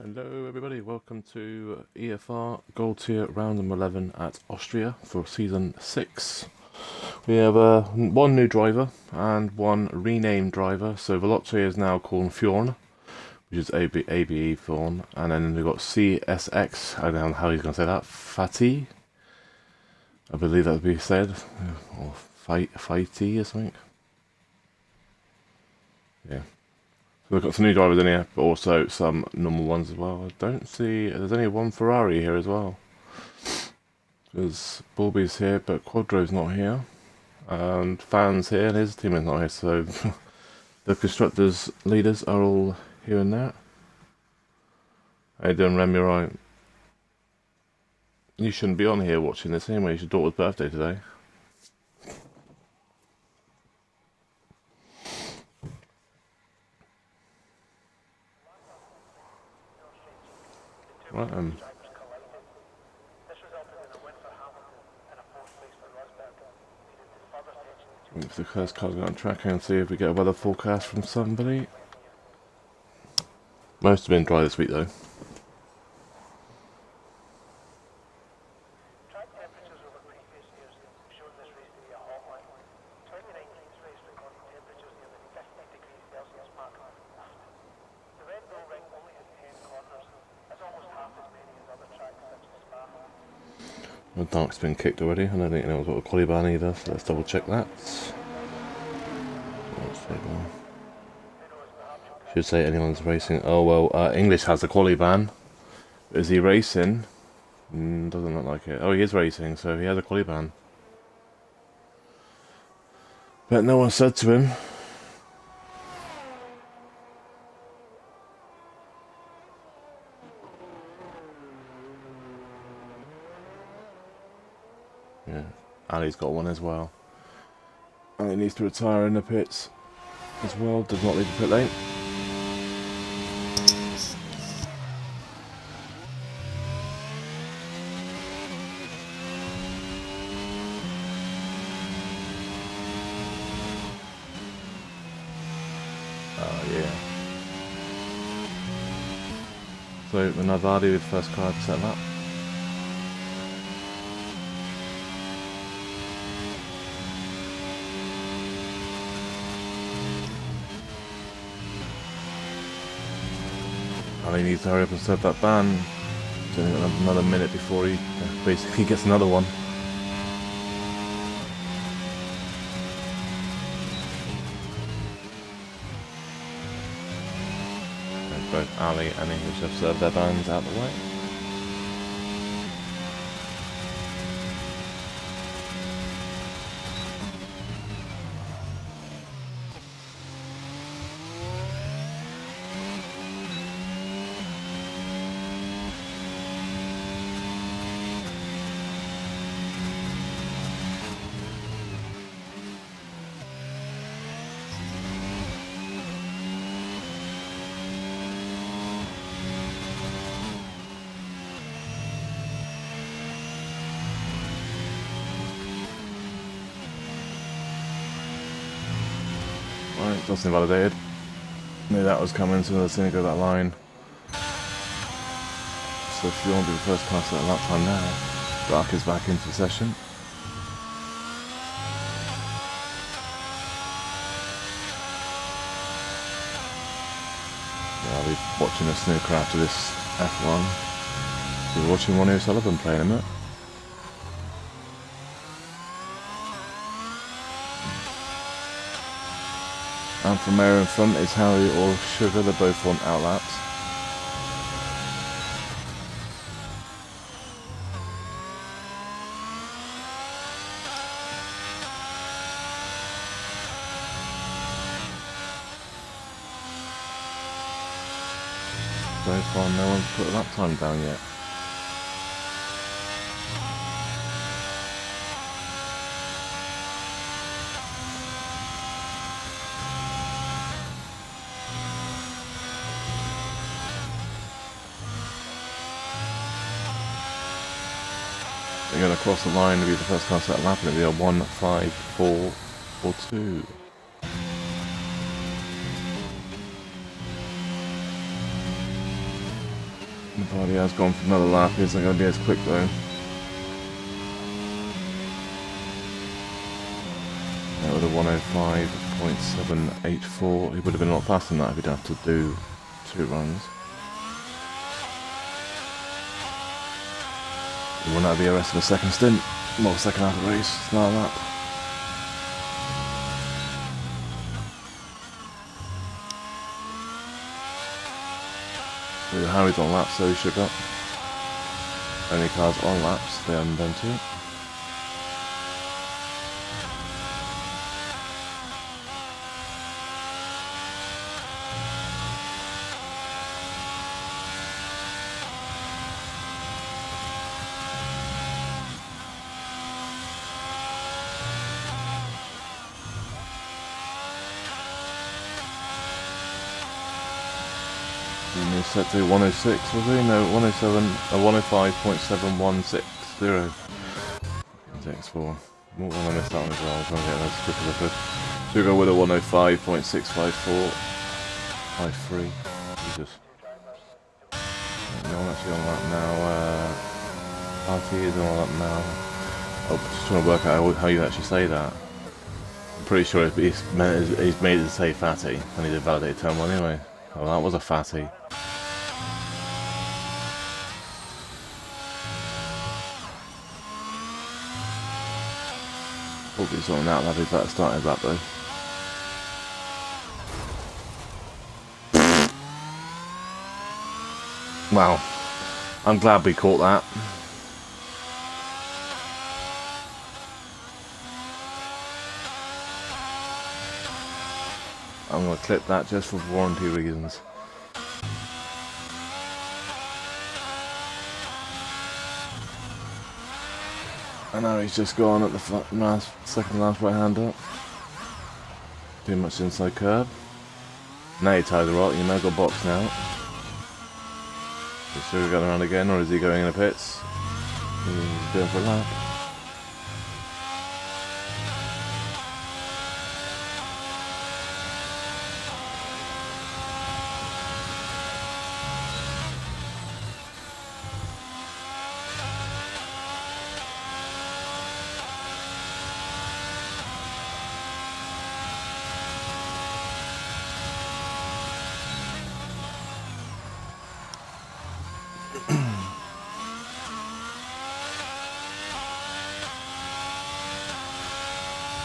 Hello everybody, welcome to EFR Gold Tier Round 11 at Austria for Season 6. We have one new driver and one renamed driver, so Veloce is now called Fjorn, which is ABE Fjorn, and then we've got CSX, I don't know how he's going to say that, Fatih, I believe that would be said, or Fighty or something. Yeah. We've got some new drivers in here, but also some normal ones as well. I don't see... There's only one Ferrari here as well. There's Bulby's here, but Quadro's not here. And Fan's here, and his team is not here, so... the constructors' leaders are all here and there. How you doing, Rem? You right? You shouldn't be on here watching this anyway. It's your daughter's birthday today. Right, if the first car's got on track and see if we get a weather forecast from somebody. Most have been dry this week though. The dark's been kicked already. I don't think anyone's got a quali ban either, so let's double check that. Should say anyone's racing. Oh well, English has a quali ban. Is he racing? Doesn't look like it. Oh, he is racing, so he has a quali ban. But no one said to him. Yeah, Ali's got one as well. And he needs to retire in the pits as well. Does not leave the pit lane. Oh yeah. So Navadi with first car to set up. He needs to hurry up and serve that ban. It's only got another minute before he basically gets another one. And both Ali and English have served their bans out of the way. Right, that's invalidated. Knew that was coming, so let's go that line. So if you want to do the first class at lap time now, Dark is back into the session. Yeah, I'll be watching a snooker after this F1. You're watching Ronnie O'Sullivan playing him. And from there in front is Harry or Sugar, they both want outlaps. So far no one's put a lap time down yet. They're going to cross the line to be the first class at lap, and it'll be a 1:54.42. The body has gone for another lap. Isn't going to be as quick though. Yeah, with a 105.784, he would have been a lot faster than that if he'd have to do 2 runs. He wouldn't have the rest of the second stint. Well, second half of the race, it's not a lap. So Harry's on laps, so he should go. Only cars on laps, they haven't done to it. And he's set to 106, was he? No, 107, 105.7160. X4. I missed that one as well. I was trying to get that as quick as I could. So we go with a 105.654. 53. Jesus. No one actually on that now. RT is on that now. I'm just trying to work out how you actually say that. I'm pretty sure he's made it to say fatty, and he did validate term one anyway. Oh, that was a fatty. Hope he's on that, that'd be better started that though. Wow. I'm glad we caught that. I'm going to clip that just for warranty reasons. And now he's just gone at the second last right hander. Too much inside curb. Now you tie the rock, you may go box now. Is Sugar going around again, or is he going in the pits? He's going for a lap.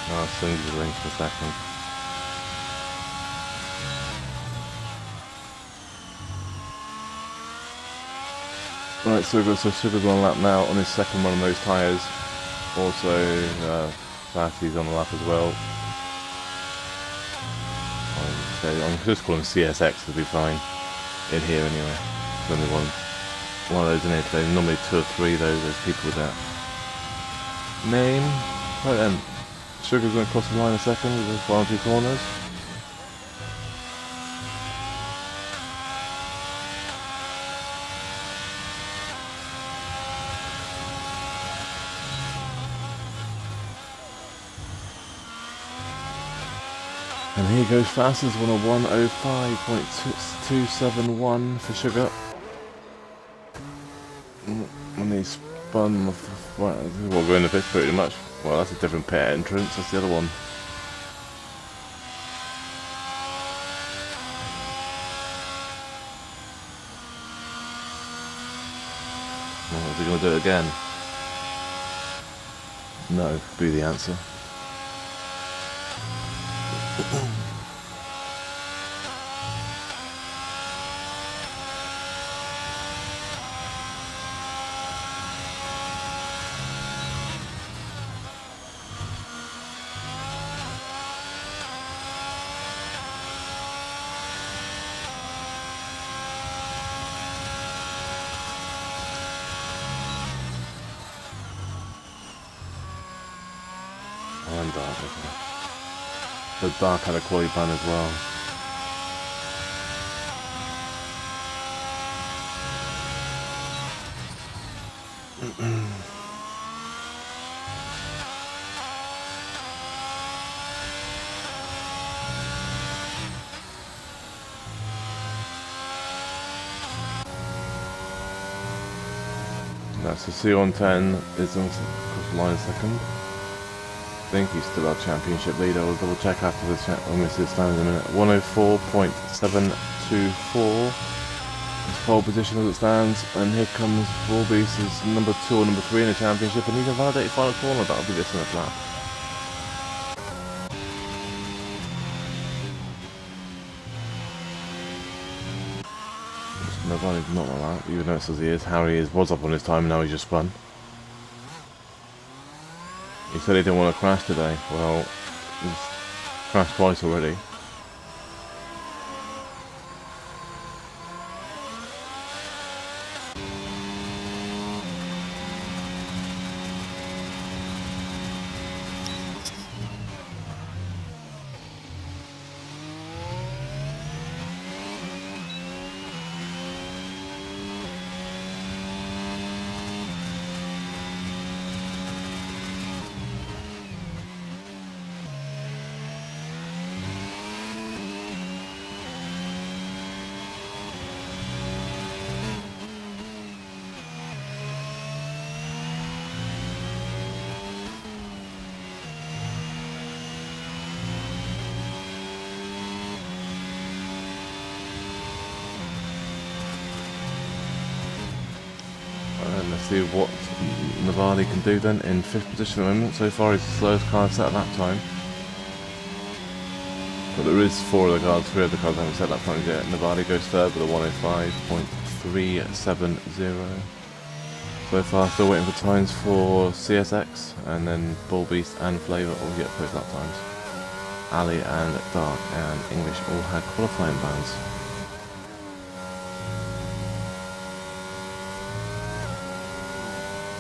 Oh, as soon as he's linked for a second. Right, so Sugar's on lap now on his second one of those tyres. Also, Fatty's on the lap as well. I'm just calling CSX to be fine in here anyway. There's only one of those in here today. Normally 2 or 3 of those. There's people with that name. Right then. Sugar's going to cross the line in a second with the final 2 corners. And here goes fastest, one of 105.271 for Sugar. And he spun, well, we're in the pits pretty much. Well, that's a different pit entrance, that's the other one. Well, is he going to do it again? No, be the answer. And dark, isn't it? The dark had a quality plan as well. That's the C110 is on across the line second. I think he's still our championship leader. We'll double check after the chat when we see the stand in a minute. 104.724. His pole position as it stands, and here comes Bullbeast, is number 2 or number 3 in the championship, and he can validate final corner. That'll be this next lap. Nobody's not on that, even though it says he is. Harry was up on his time, and now he's just spun. He said he didn't want to crash today. Well, he's crashed twice already. Let's see what Navali can do then in 5th position at the moment. So far he's the slowest car set at that time. But there is 4 of the cars, 3 of the cars haven't set that time yet. Navali goes 3rd with a 105.370. So far still waiting for times for CSX, and then Bullbeast and Flavour all get post lap times. Ali and Dark and English all had qualifying bans.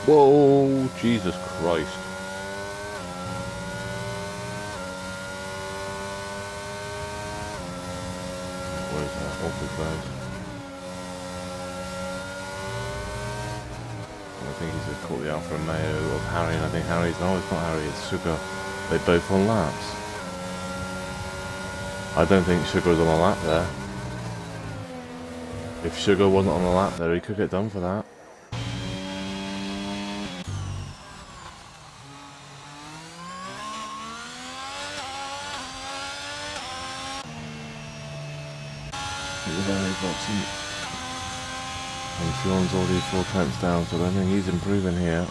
Whoa, Jesus Christ. What is that? Awful close. I think he's just caught the Alfa Romeo of Harry, and I think Harry's... No, it's not Harry, it's Sugar. They both on laps. I don't think Sugar was on a lap there. If Sugar wasn't on the lap there, he could get done for that. And Fion's already 4 tenths down, so I don't think he's improving here.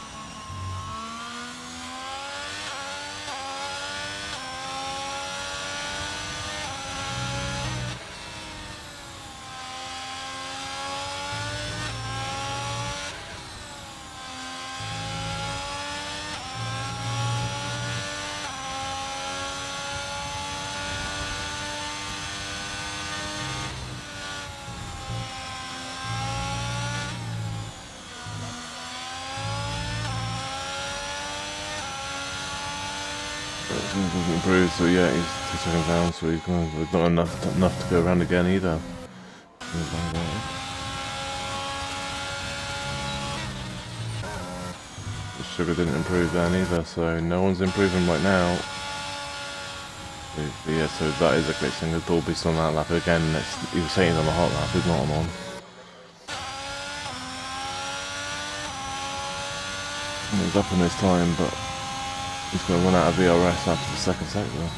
Doesn't improve, so yeah, he's 2 seconds down, so he's not enough to go around again either. Sugar didn't improve then either, so no one's improving right now. But yeah, so that is a great thing. The Dolby's on that lap again. He was saying he's on the hot lap, he's not on one. And he's up in his time, but he's going to run out of VRS after the 2nd sector.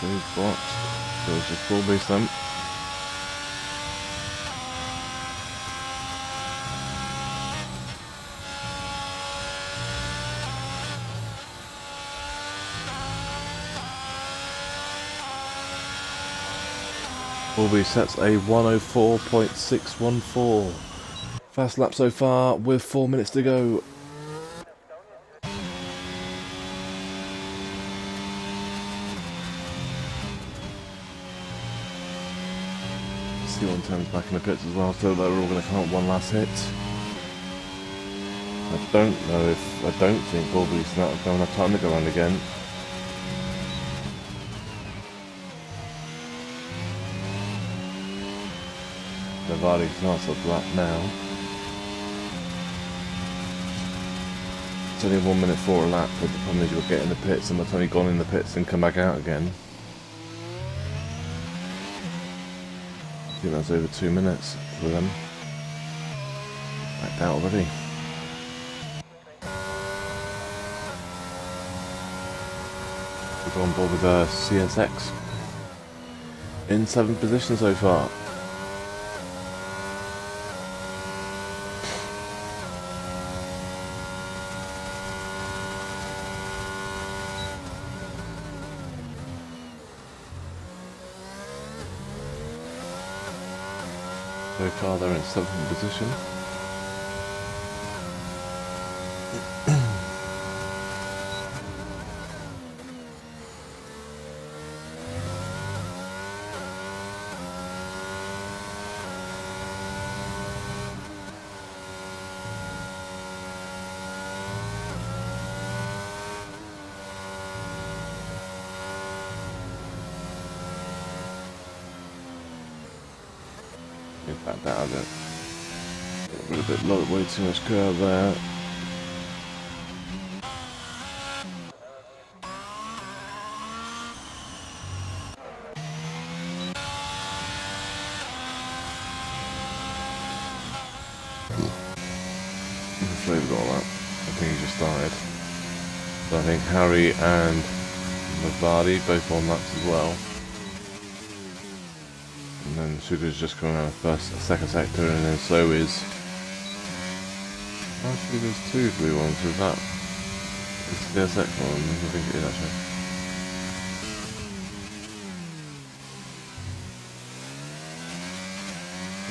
So he's blocked. So it's just full boost then. Fulby sets a 104.614. Fast lap so far with 4 minutes to go. C110's back in the pits as well, so they're all going to come up one last hit. I don't think Bulby's not going to have time to go around again. Navadi starts up lap now. It's only 1 minute 4 a lap, but the problem is you'll get in the pits and it's only gone in the pits and come back out again. I think that's over 2 minutes for them. Backed out already. We've gone on board with CSX in 7th position so far. So far they're in 7th position. Get back down a bit. A little bit low, way too much curve there. Flavoured all that. I think he just started. So I think Harry and Navadi both on laps as well. And then Suga's just coming out of second sector, and then so is. Actually, there's 2 blue ones with that. It's the second one, I think it is actually.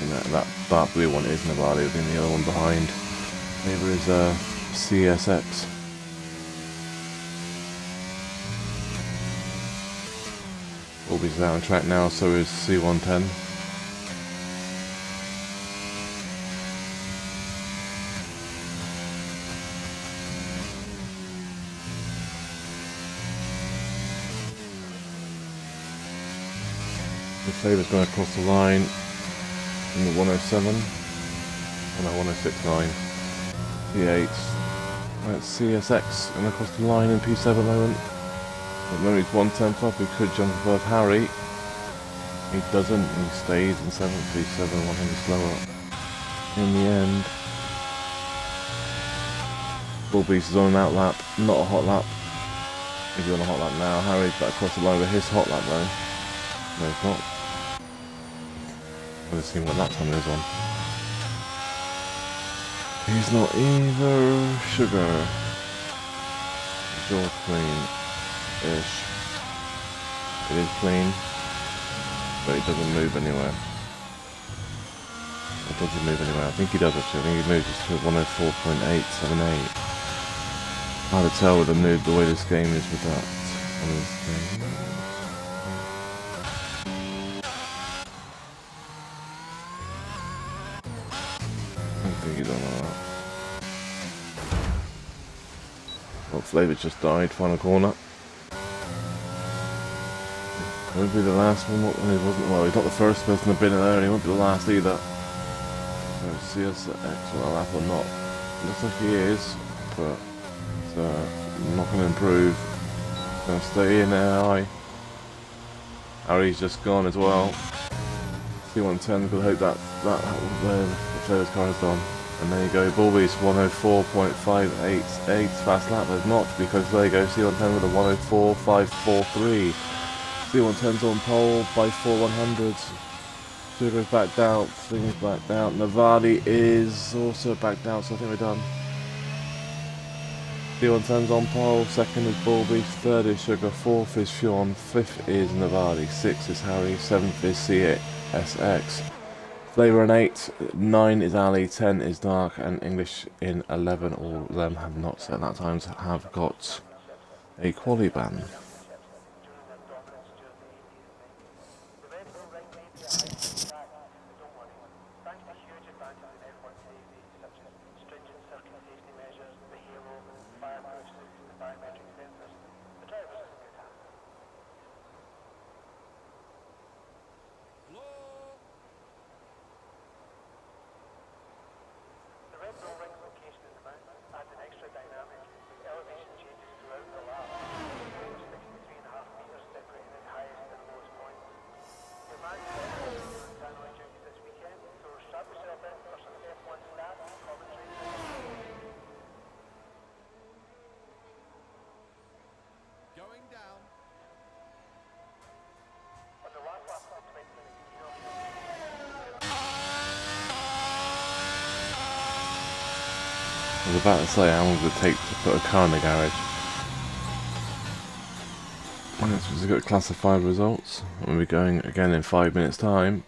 And that blue one is Navadi, I think the other one behind maybe is CSX. Bulby's out on track now, so is C110. The Favour's going across the line in the 107. Oh no, 1069. P8. That's CSX and across the line in P7 at the moment. At the moment he's 1/10 up, he could jump above Harry. He doesn't, he stays in 7th, P7, 100 slower. In the end, Bulby's is on an out lap, not a hot lap. He's on a hot lap now. Harry's back across the line with his hot lap though. No, he's not. Let's see what lap time it is on. He's not either. Sugar. Jaw clean-ish. It is clean, but it doesn't move anywhere. It doesn't move anywhere. I think he does actually. I think he moves to 104.878. Hard to tell with the way this game is with that. I think he's on that. Well, Flavor just died, final corner. Won't be the last one. He wasn't. Well, he's not the first person to have been in there, and he won't be the last either. So CSX will lap or not. Looks like he is, but it's not going to improve. He's going to stay in there. Harry's just gone as well. C110, we'll hope that the Flavor's car is gone. And there you go, Bulby's 104.588 fast lap, but not, because there you go, C110 with a 104.543. C110's on pole by 4/100s. Sugar's backed out, Thing's backed out, Navadi is also backed out, so I think we're done. C110's on pole, 2nd is Bulby, 3rd is Sugar, 4th is Fionn, 5th is Navadi, 6th is Harry, 7th is CSX. Flavor in 8, 9 is Ali, 10 is Dark, and English in 11. All of them have not set that times, have got a quali ban. I was about to say how long does it take to put a car in the garage. Right, so we've got classified results. We'll be going again in 5 minutes time.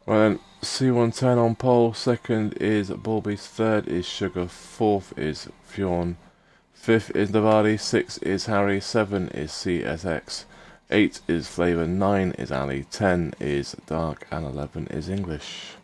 Right then, C110 on pole, second is Bulbies, third is Sugar, fourth is Fionn, fifth is Navadi, sixth is Harry, seven is CSX, 8 is Flavour, 9 is Ali, 10 is Dark, and 11 is English.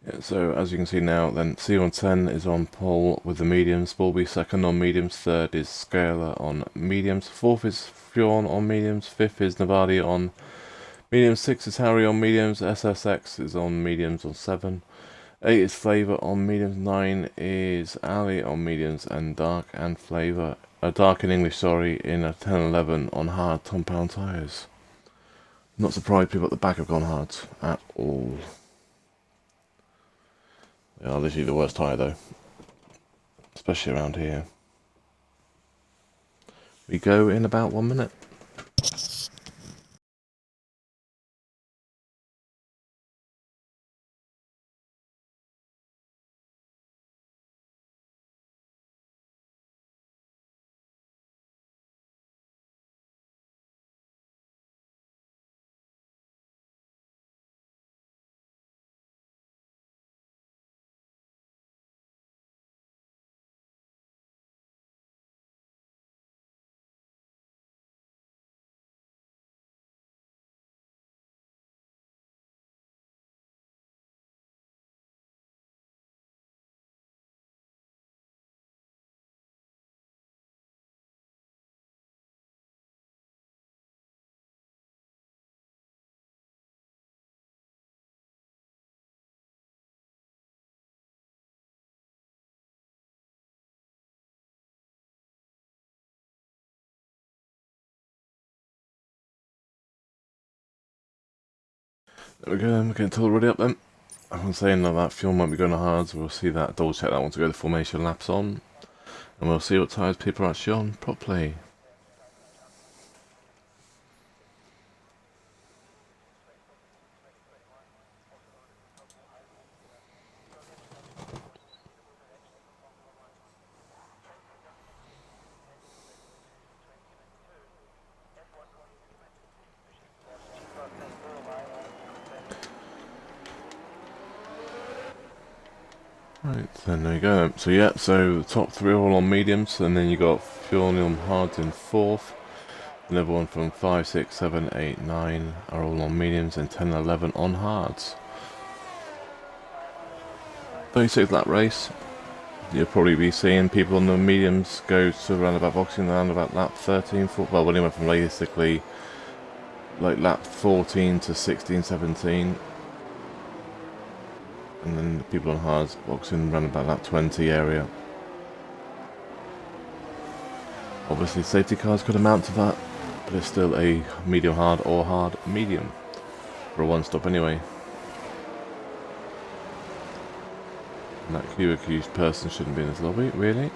Yeah, so as you can see now, then C110 is on pole with the mediums, Bulby second on mediums, third is Scalar on mediums, fourth is Fionn on mediums, fifth is Navadi on mediums, sixth is Harry on mediums, SSX is on mediums on 7, 8 is Flavour on mediums, 9 is Ali on mediums, and Dark and Flavour, Dark in English, sorry, in a 10-11 on hard compound tyres. Not surprised people at the back have gone hard at all. They are literally the worst tyre though, especially around here. We go in about 1 minute. There we go, we're getting told already up then. I'm saying that fuel might be going to hards, we'll see that, double check that one to go the formation laps on. And we'll see what tyres people are actually on properly. Right, then there you go. So yeah, so the top three are all on mediums, and then you got fuel on hards in fourth. And everyone from 5, 6, 7, 8, 9 are all on mediums, and 10 and 11 on hards. 36 lap race. You'll probably be seeing people on the mediums go to around about boxing around about lap 13, 14, well, when he went from basically like lap 14 to 16, 17. And then the people on hards boxing around about that 20 area. Obviously safety cars could amount to that, but it's still a medium hard or hard medium for a one stop anyway. And that Q accused person shouldn't be in this lobby, really.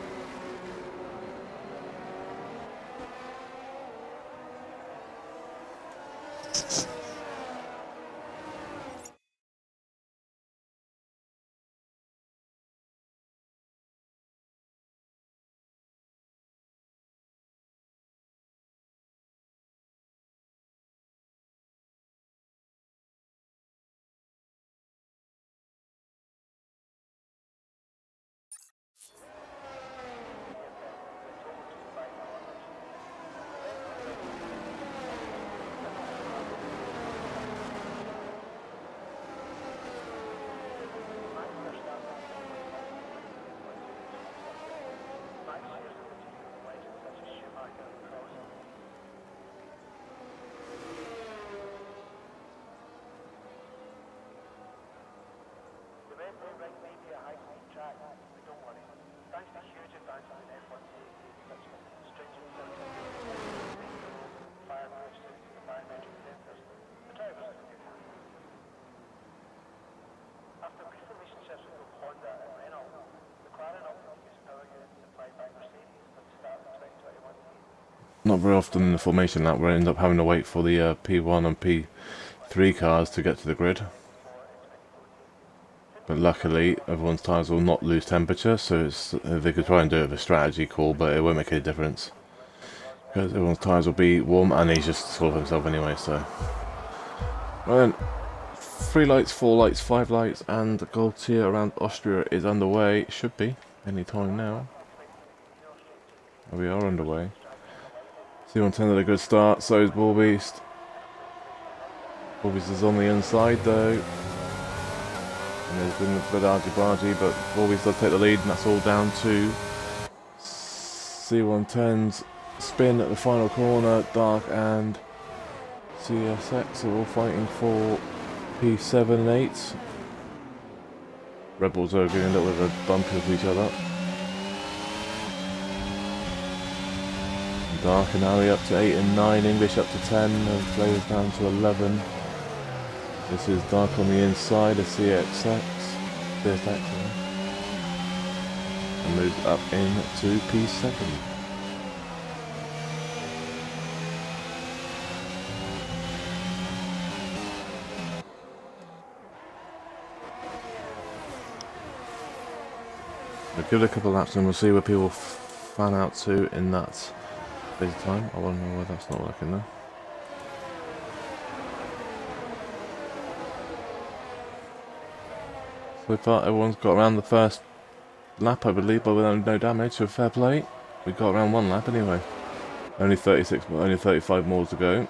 Not very often in the formation lap we end up having to wait for the P1 and P3 cars to get to the grid. But luckily everyone's tyres will not lose temperature, so they could try and do it with a strategy call, but it won't make any difference. Because everyone's tyres will be warm, and he's just sort of himself anyway, so... Well then, 3 lights, 4 lights, 5 lights, and the gold tier around Austria is underway. Should be, any time now. We are underway. C110 had a good start, so is Bullbeast. Bullbeast is on the inside though. And there's been a bit argy-bargy, but Bullbeast does take the lead, and that's all down to C110's spin at the final corner. Dark and CSX are all fighting for P7 and 8. Rebels are getting a little bit of a bump with each other. Dark and Ali up to 8 and 9, English up to 10, and Flavors down to 11. This is Dark on the inside of CSX, and moved up into P7. We'll give it a couple of laps and we'll see where people fan out to in that bit of time. I want to know why that's not working there. So far everyone's got around the first lap, I believe, but without no damage, so fair play. We got around one lap anyway. Only 35 more to go.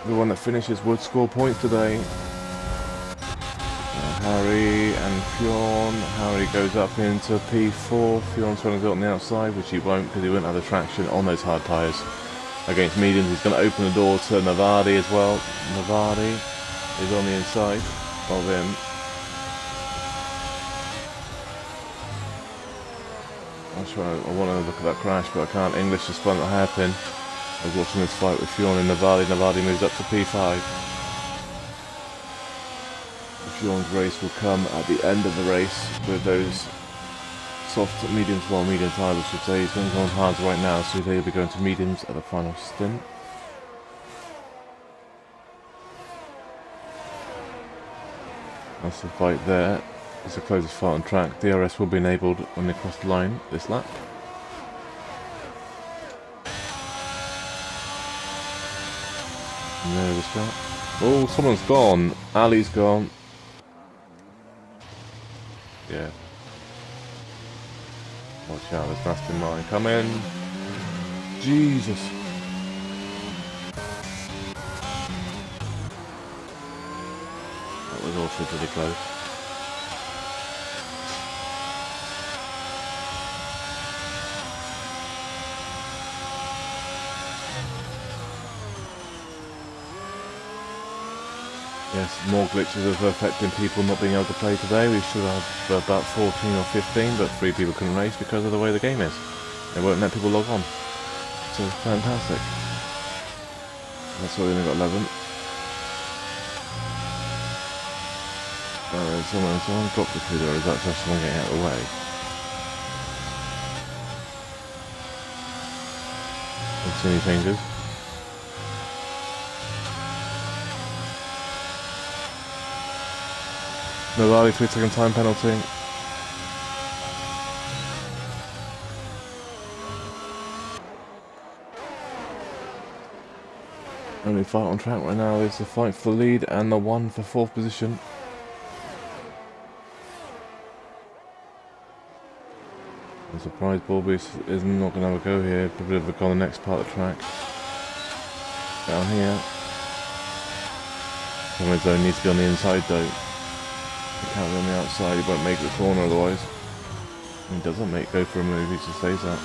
The one that finishes would score points today. Harry and Fionn. Harry goes up into P4. Fionn's trying to go on the outside, which he won't because he won't have the traction on those hard tyres. Against mediums, he's going to open the door to Navardi as well. Navardi is on the inside of him. I want to look at that crash, but I can't. English has spun the hairpin. I was watching this fight with Fionn and Navali. Navali moves up to P5. Fion's race will come at the end of the race with those soft mediums, well, medium tires I should say. He's going to go on hards right now, so he'll be going to mediums at the final stint. That's the fight there. It's the closest fight on track. DRS will be enabled when they cross the line this lap. And there we go. Oh, someone's gone. Ali's gone. Yeah. Watch out, there's mastermind coming. Jesus. That was also pretty close. Yes, more glitches of affecting people not being able to play today. We should have about 14 or 15, but 3 people couldn't race because of the way the game is. They won't let people log on. So fantastic. That's why we only got 11. Someone dropped the food, or is that just someone getting out of the way? Don't see any changes. Navali 3-second time penalty. Only fight on track right now is the fight for the lead and the one for 4th position. I'm surprised Bobby is not going to have a go here. Probably have a go on the next part of the track. Down here. Coming zone needs to be on the inside though. He can't be on the outside, he won't make the corner otherwise. He doesn't go for a move, he just stays that.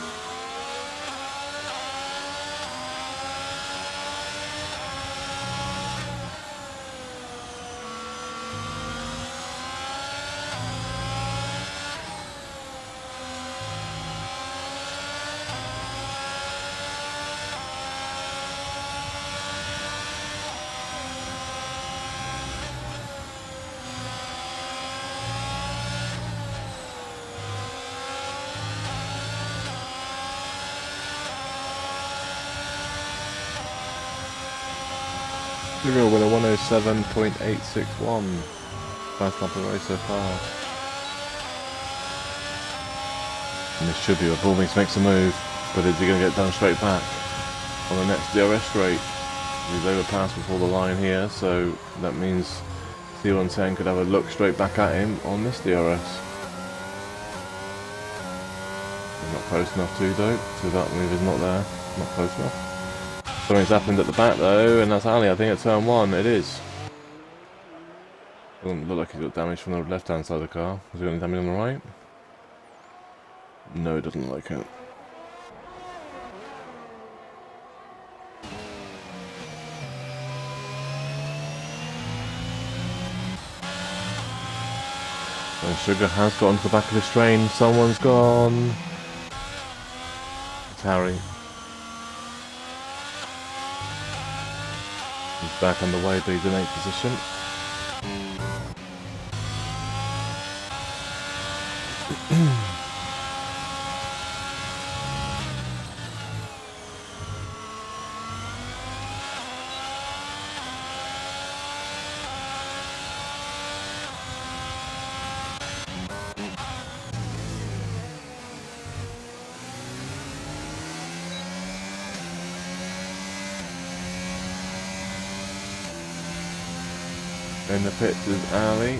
Sugar with a 107.861. Fast lap of the race so far. And this should be where Bullwings makes a move, but is he going to get done straight back on the next DRS straight? He's overpassed before the line here, so that means C110 could have a look straight back at him on this DRS. He's not close enough to though, so that move is not there, not close enough. Something's happened at the back though, and that's Ali, I think at turn 1, it is. Doesn't look like he's got damage from the left hand side of the car. Has he got any damage on the right? No, it doesn't look like it. And Sugar has got onto the back of his train. Someone's gone. It's Harry. He's back on the way, but he's in 8th position. In the pits is Ali.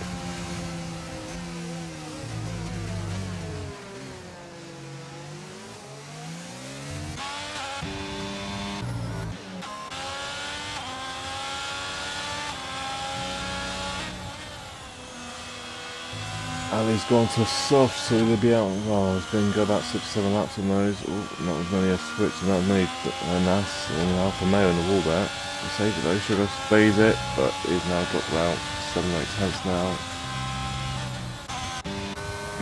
Ali's gone to soft, so he'll be out. Well, it's been go about 6-7 laps on those. Ooh, not as many a switch, and not as many Nas and Alpha Mayo in the wall there. He saved it though, Sugar stays it, but he's now dropped out 7-8 tenths now.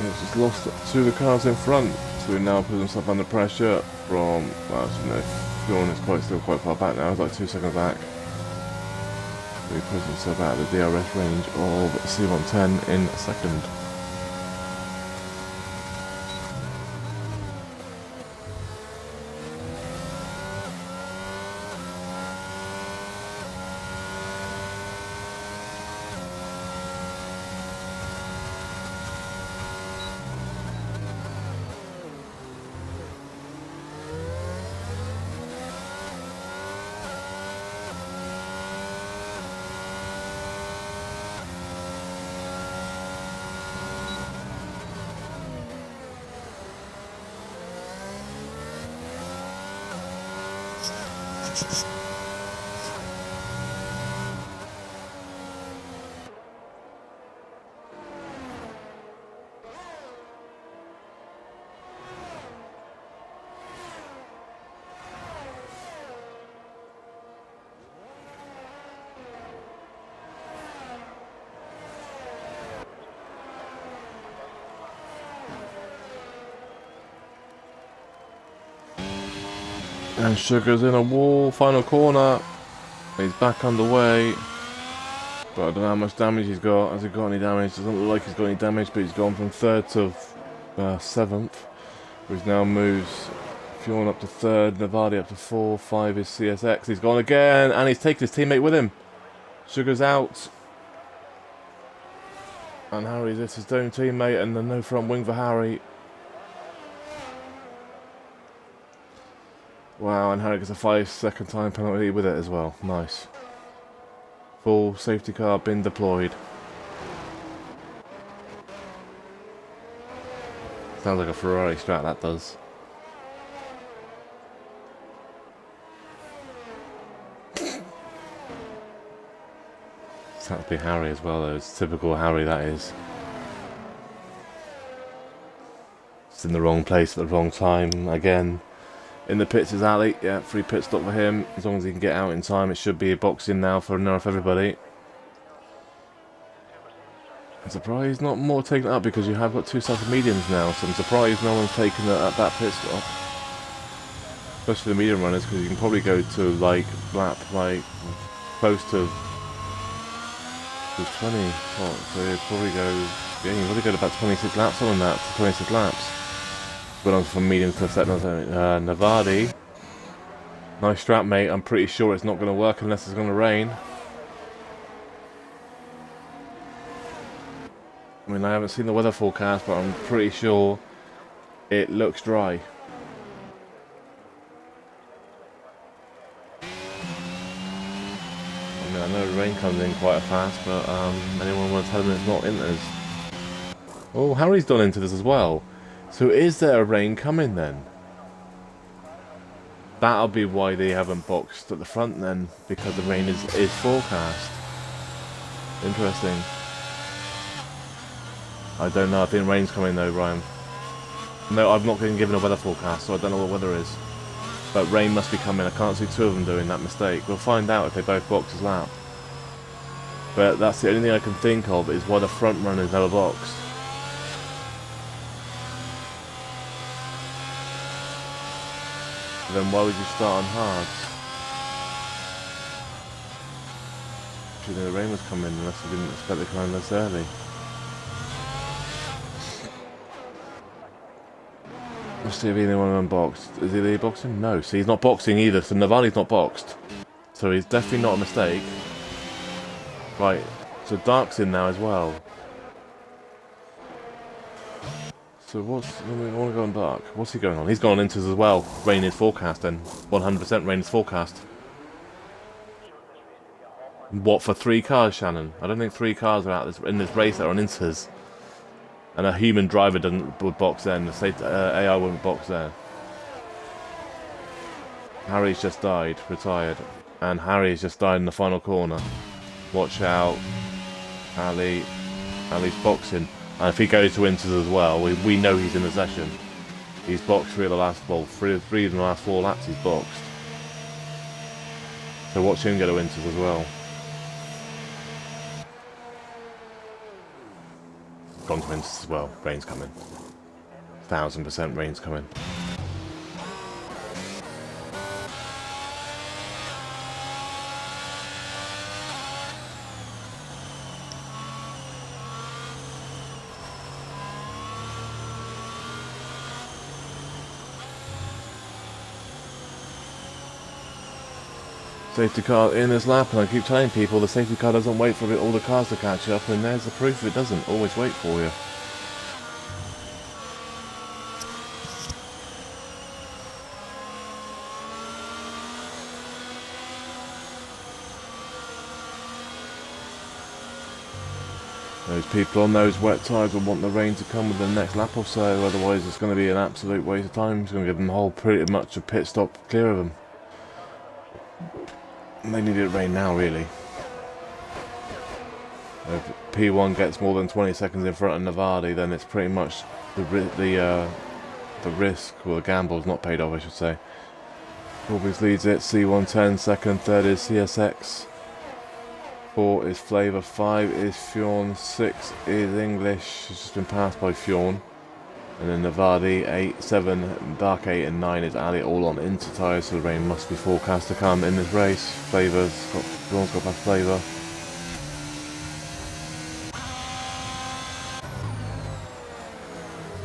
He's just lost 2 of the cars in front, so he now puts himself under pressure from, well, Bjorn is still quite far back now. He's like 2 seconds back. He puts himself out of the DRS range of C110 in second. And Sugar's in a wall, final corner. He's back underway. But I don't know how much damage he's got. Has he got any damage? Doesn't look like he's got any damage, but he's gone from 3rd to 7th. Which now moves Fjorn up to 3rd, Navadi up to 4, 5 is CSX. He's gone again, and he's taken his teammate with him. Sugar's out. And Harry's his own teammate, and then no front wing for Harry. Wow, and Harry gets a 5-second time penalty with it as well. Nice. Full safety car been deployed. Sounds like a Ferrari strat, that does. It's had to be Harry as well, though. It's typical Harry, that is. It's in the wrong place at the wrong time again. In the pits is Ali. Yeah, free pit stop for him. As long as he can get out in time, it should be a box-in now for enough everybody. I'm surprised not more taken up because you have got 2 sets of mediums now, so I'm surprised no one's taken it at that pit stop. Especially the medium runners, because you can probably go to like lap like close to 20. So you probably go, yeah, you probably go to about 26 laps on that, 26 laps. Went on from mediums to set Navadi. Nice strap, mate. I'm pretty sure it's not going to work unless it's going to rain. I mean, I haven't seen the weather forecast, but I'm pretty sure it looks dry. I mean, I know rain comes in quite fast, but anyone want to tell them it's not in this? Oh, Harry's done into this as well. So is there a rain coming then? That'll be why they haven't boxed at the front then, because the rain is forecast. Interesting. I don't know, I think rain's coming though, Ryan. No, I've not been given a weather forecast, so I don't know what weather is. But rain must be coming, I can't see 2 of them doing that mistake. We'll find out if they both box as lap. But that's the only thing I can think of is why the front runners never boxed. Then why would you start on hards? Should the rain was coming unless you didn't expect it to come this early. Let's see if anyone unboxed. Is he boxing? No, see, he's not boxing either, so Navali's not boxed. So he's definitely not a mistake. Right, so Dark's in now as well. So what's, I want to go on Dark. What's he going on? He's gone into as well. Rain is forecast then. 100% rain is forecast. What, for 3 cars, Shannon? I don't think 3 cars are out in this race that are on Inters. And a human driver would box there, and the AI wouldn't box there. Harry's just died, retired. And Harry's just died in the final corner. Watch out. Ali's boxing. And if he goes to Inters as well, we know he's in the session. He's boxed 3 of the last, well, 3 of the last 4 laps he's boxed. So watch him go to Inters as well. Gone to Inters as well. Rain's coming. 1000% rain's coming. Safety car in this lap, and I keep telling people the safety car doesn't wait for all the cars to catch up, and there's the proof it doesn't always wait for you. Those people on those wet tyres will want the rain to come with the next lap or so, otherwise it's going to be an absolute waste of time. It's going to give them the whole pretty much a pit stop clear of them. And they need it to rain now, really. If P1 gets more than 20 seconds in front of Navadi, then it's pretty much the risk, or the gamble is not paid off, I should say. Corbis leads it, C110, second, third is CSX. 4 is Flavour, 5 is Fjorn, 6 is English, it's just been passed by Fjorn. And then Navadi, 8, 7, Dark 8 and 9 is Ali, all on inter tyres, so the rain must be forecast to come in this race. Fjorn's got past Flavour.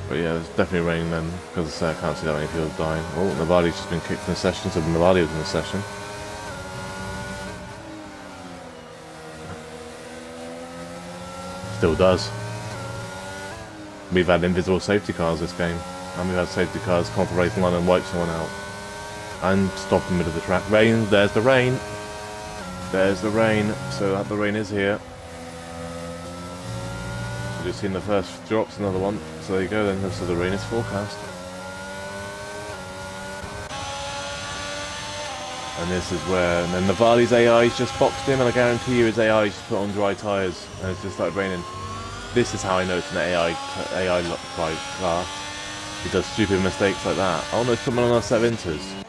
But yeah, there's definitely rain then, because I can't see that many people dying. Oh, Navadi's just been kicked from the session, so Navadi was in the session. Still does. We've had invisible safety cars this game, and we've had safety cars come off a racing line and wipe someone out. And stop in the middle of the track. Rain, there's the rain. There's the rain, so the rain is here. We've just seen the first drops, another one. So there you go then, so the rain is forecast. And this is where, and then Navali's AI's just boxed him, and I guarantee you his AI just put on dry tyres, and it's just started raining. This is how I know it's an AI class. He does stupid mistakes like that. Oh no, he's put him on another set of inters.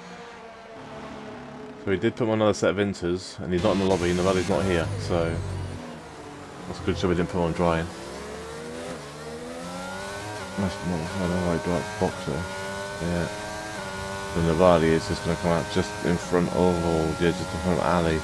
So he did put him on another set of inters, and he's not in the lobby, Navali's not here, so that's a good job he didn't put him on drying. That's not a right boxer. Yeah. The Navali is just going to come out just in front of, or yeah, just in front of Ali.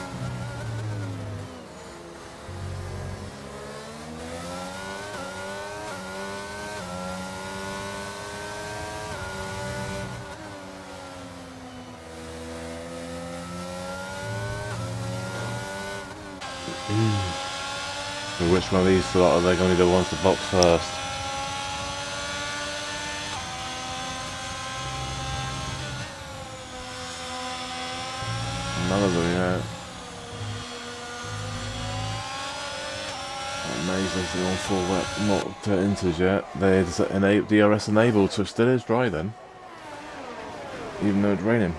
So which one of these lot are they going to be the ones to box first? None of them yet. Amazing, they're on full wet, not to inters yet. They're DRS enabled, so it still is dry then. Even though it's raining.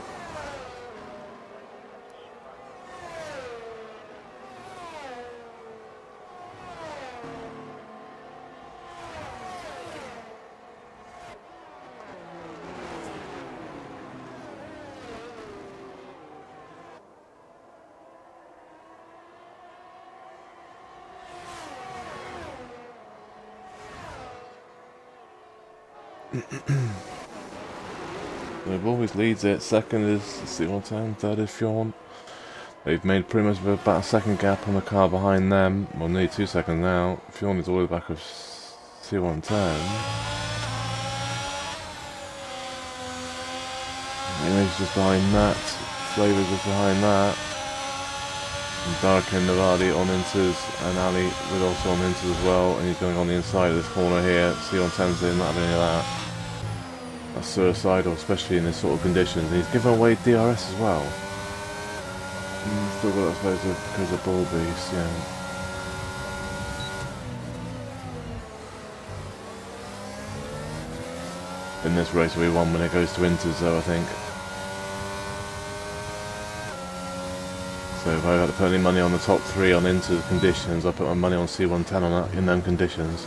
They've always leads it. Second is C110, third is Fjorn. They've made pretty much about a second gap on the car behind them. Well, nearly 2 seconds now. Fjorn is all the way back of C110. Image just behind that. Flavour just behind that. And Dark and Navadi on inters, and Ali with also on inters as well. And he's going on the inside of this corner here. C110's in, not having any of that. That's suicidal, especially in this sort of conditions. And he's given away DRS as well. Still got it, I suppose, because of Bull Beast, yeah. In this race we won when it goes to inters though, I think. So if I had to put any money on the top 3 on inter conditions, I put my money on C110 on that in them conditions.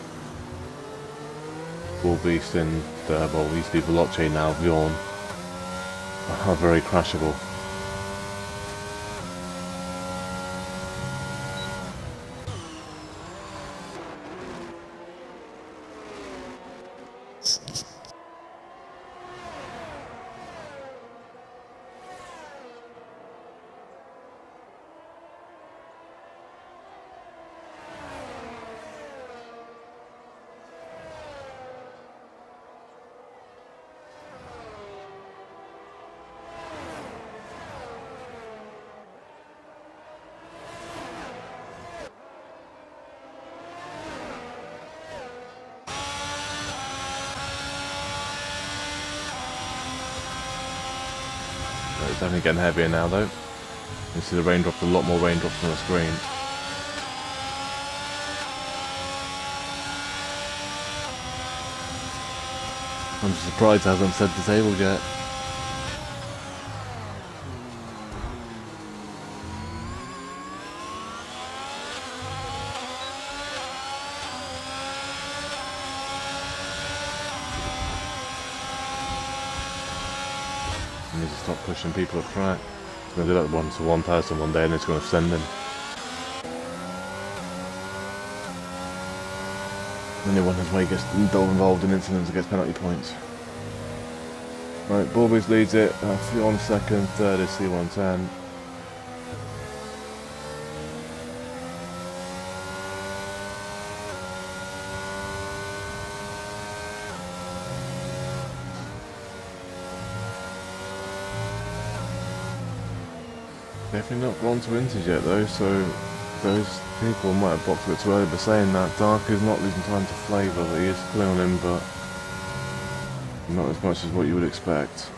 Bull Beast and well, we used to be Veloce now, Bjorn, are very crashable. It's definitely getting heavier now though. You see the raindrops, a lot more raindrops on the screen. I'm just surprised it hasn't said disabled yet. I need to stop pushing people off track. I'm going to do that to one person one day and it's going to send them. Anyone whose way gets involved in incidents gets penalty points. Right, Bulbies leads it, Fionn second, third is C110. Definitely not gone to Inters yet though, so those people might have boxed a bit too early, but saying that, Dark is not losing time to Flavour, he is pulling on him, but not as much as what you would expect.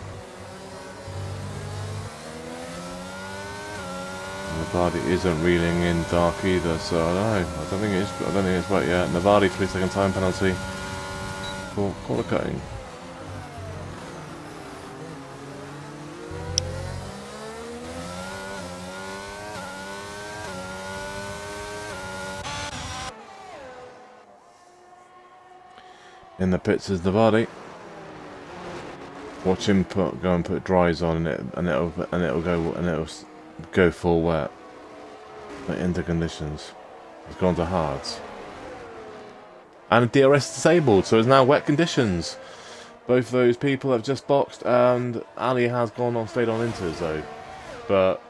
Navadi isn't reeling in Dark either, so I don't know. I don't think it's right yet. Navadi 3-second time penalty for corner cutting. In the pits is Navadi. Watch him go and put dries on, and it'll go full wet. But into conditions. It's gone to hards. And DRS disabled, so it's now wet conditions. Both those people have just boxed, and Ali has stayed on inters though. But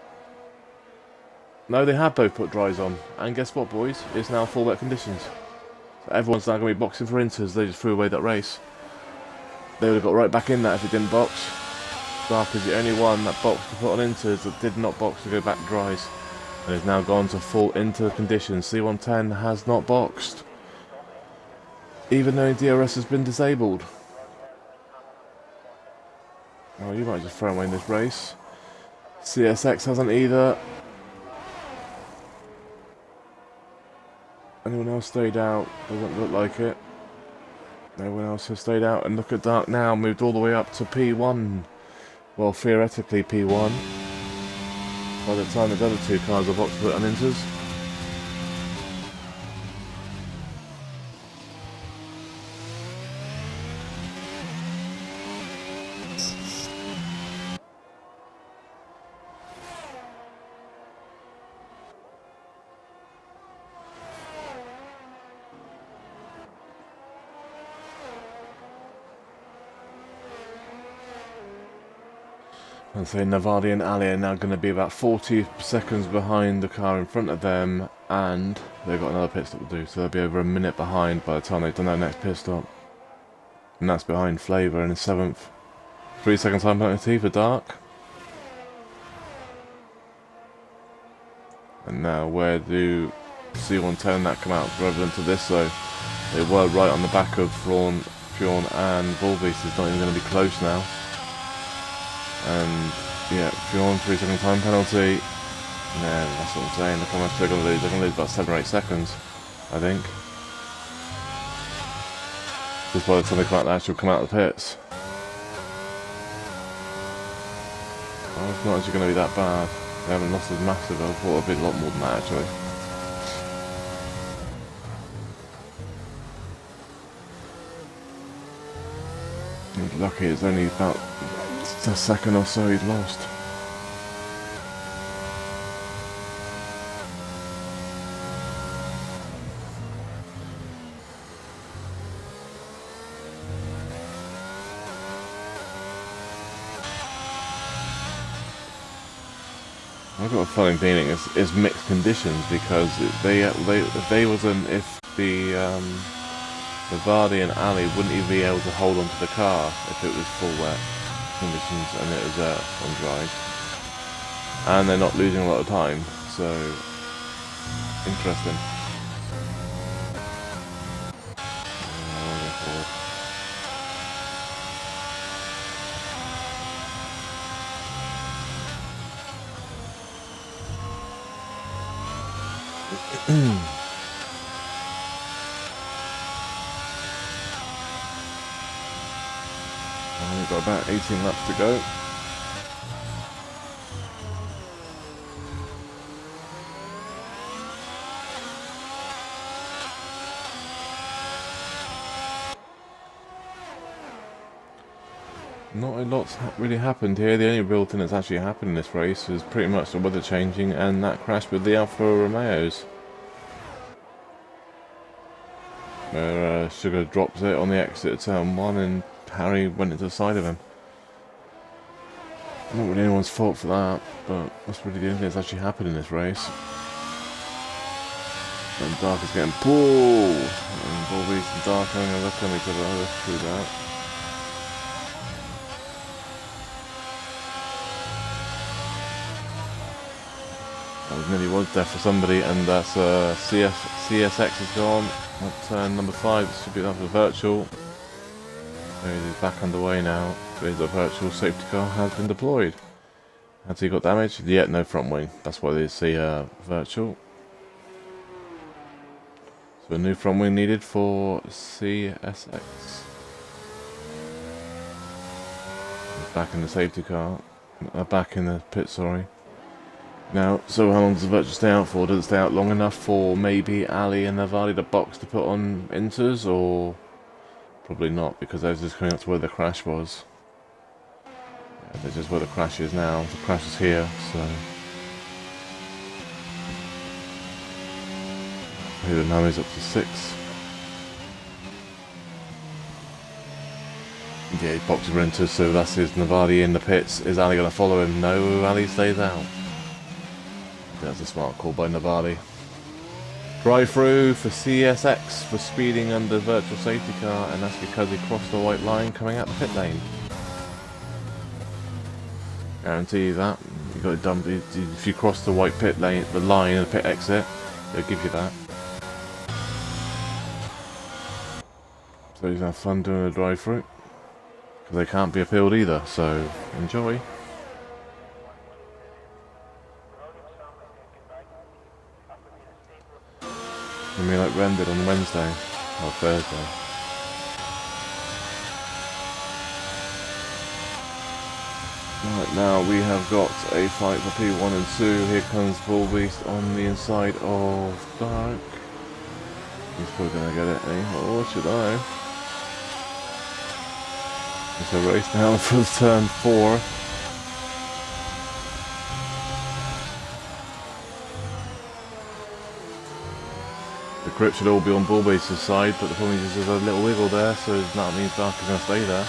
no, they have both put dries on. And guess what, boys? It's now full wet conditions. So everyone's now going to be boxing for inters. They just threw away that race. They would have got right back in that if it didn't box. Dark is the only one that boxed to put on inters that did not box to go back to dries. And has now gone to full inter conditions. C110 has not boxed, even though DRS has been disabled. Oh, you might just throw away in this race. CSX hasn't either. Anyone else stayed out? Doesn't look like it. No one else has stayed out. And look at Dark now, moved all the way up to P1. Well, theoretically P1. By the time the other two cars are boxed put on inters. And so Navadi and Ali are now going to be about 40 seconds behind the car in front of them, and they've got another pit stop to do, so they'll be over a minute behind by the time they've done their next pit stop. And that's behind Flavour in 7th. 3-second time penalty for Dark. And now where do C110 that come out relevant to this though? They were right on the back of Fionn and Volbeast. It's not even going to be close now. And yeah, Fionn 3-second time penalty. Yeah, that's what I'm saying. Look how much they're going to lose. They're going to lose about 7 or 8 seconds, I think. Just by the time they actually come out of the pits. Oh, it's not actually going to be that bad. They haven't lost as massive. I thought it'd be a lot more than that actually. He's lucky it's only about a second or so he's lost. I've got a funny feeling it's mixed conditions because if Vardy and Ali wouldn't even be able to hold onto the car if it was full wet conditions and it was on dry, and they're not losing a lot of time, so interesting. And we've got about 18 laps to go. Not a lot's really happened here. The only real thing that's actually happened in this race is pretty much the weather changing and that crash with the Alfa Romeos. Where Sugar drops it on the exit of turn 1 and Harry went into the side of him. Not really anyone's fault for that, but that's really the only thing that's actually happened in this race. And Dark is getting pulled, and Bobby's and Dark having a look at each other through that. That nearly was death for somebody, and that's CSX is gone. At turn number 5, this should be another virtual. He's back underway now. There's a virtual safety car has been deployed. Has he got damage? Yeah, no front wing. That's why they see virtual. So a new front wing needed for CSX. Back in the safety car. Back in the pit, sorry. Now, so how long does the virtual stay out for? Does it stay out long enough for maybe Ali and Navali the box to put on inters, or probably not, because those just coming up to where the crash was. Yeah, they're just where the crash is now. The crash is here, so here now he's up to 6. Yeah, he's box renters, so that's his Navali in the pits. Is Ali going to follow him? No, Ali stays out. That's a smart call by Navali. Drive through for CSX for speeding under virtual safety car, and that's because he crossed the white line coming out the pit lane. Guarantee you that. You got it done. If you cross the white pit lane, the line and the pit exit, they'll give you that. So he's gonna have fun doing a drive through, because they can't be appealed either. So enjoy. I mean, like rendered on Wednesday or Thursday. Right, now we have got a fight for P1 and 2. Here comes Bull Beast on the inside of Dark. He's probably going to get it, eh? Or should I? It's a race now for turn 4. The grip should all be on Bull Beast's side, but the problem is there's a little wiggle there, so that means Dark is going to stay there.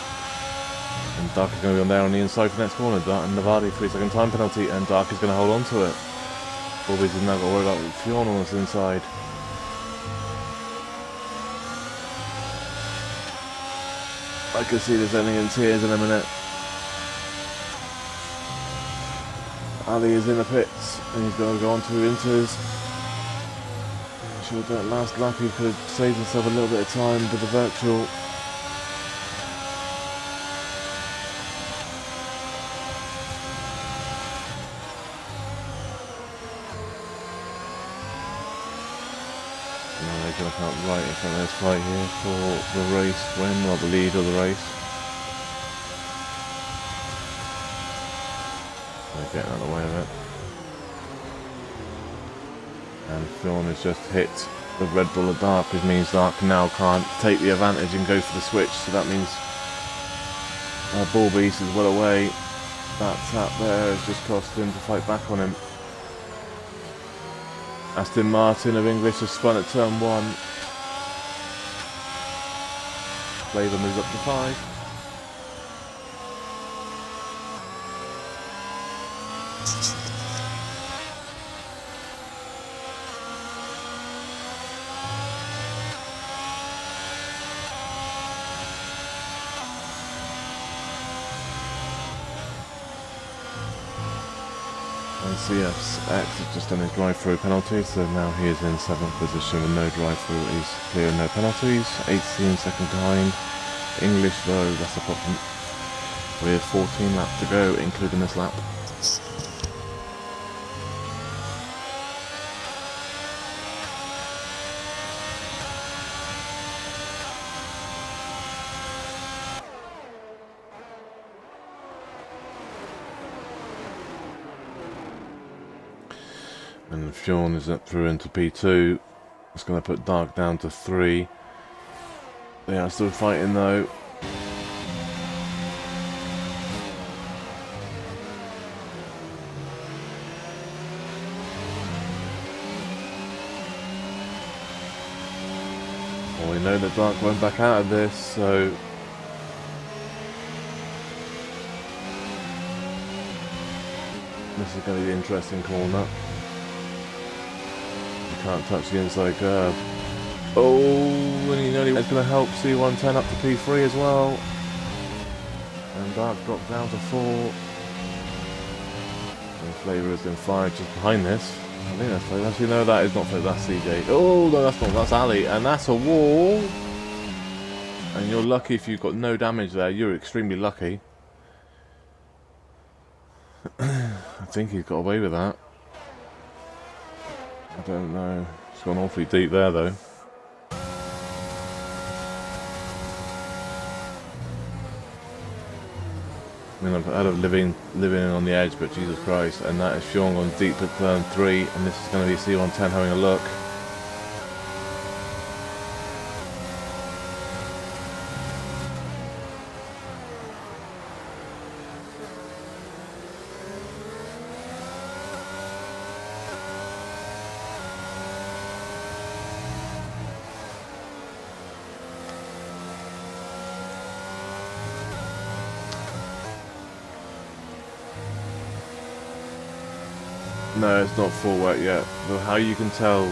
And Dark is going to be on there on the inside for the next corner. Dark and Navali 3-second time penalty, and Dark is going to hold on to it. Bull Beast is now got to worry about Fionn on this inside. I can see this ending in tears in a minute. Ali is in the pits, and he's going to go on to inters. Sure, that last lap he could have saved himself a little bit of time with the virtual. Now they're going to come right in front of this fight here for the race win, or the lead of the race. They're getting out of the way of it. And Fionn has just hit the Red Bull of Dark, which means Dark now can't take the advantage and go for the switch, so that means Bull Beast is well away. That tap there has just cost him to fight back on him. Aston Martin of English has spun at turn 1. Flavour moves up to 5. And CSX has just done his drive-through penalty, so now he is in 7th position with no drive-through. He's clear, no penalties. 18 second behind. English though, that's a problem. With 14 laps to go, including this lap. And Fjorn is up through into P2. It's going to put Dark down to 3. They are still fighting though. Well, we know that Dark went back out of this, so this is going to be an interesting corner. You can't touch the inside curb. Oh, and you know it's going to help C110 up to P3 as well. And Dark drops down to 4. And Flavor has been fired just behind this. I think that's Flavor. Actually, no, that is not Flavor, that's CJ. Oh, no, that's not, that's Ali. And that's a wall. And you're lucky if you've got no damage there. You're extremely lucky. I think he's got away with that. I don't know. It's gone awfully deep there, though. I mean, I've had a living on the edge, but Jesus Christ. And that is Fjorn on deep at turn 3. And this is going to be C110 having a look. No, it's not full wet yet. But how you can tell,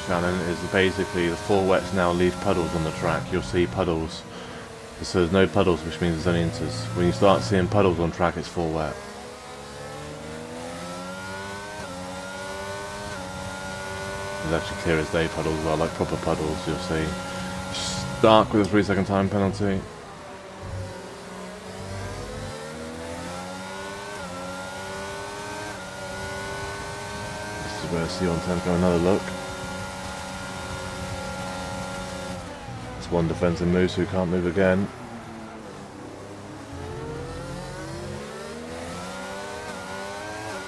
Shannon, is basically the full wets now leave puddles on the track. You'll see puddles. So there's no puddles, which means there's only inters. When you start seeing puddles on track, it's full wet. There's actually clear as day puddles as well, like proper puddles, you'll see. Dark with a 3-second time penalty. Where C110's got another look. It's one defensive move, so he can't move again.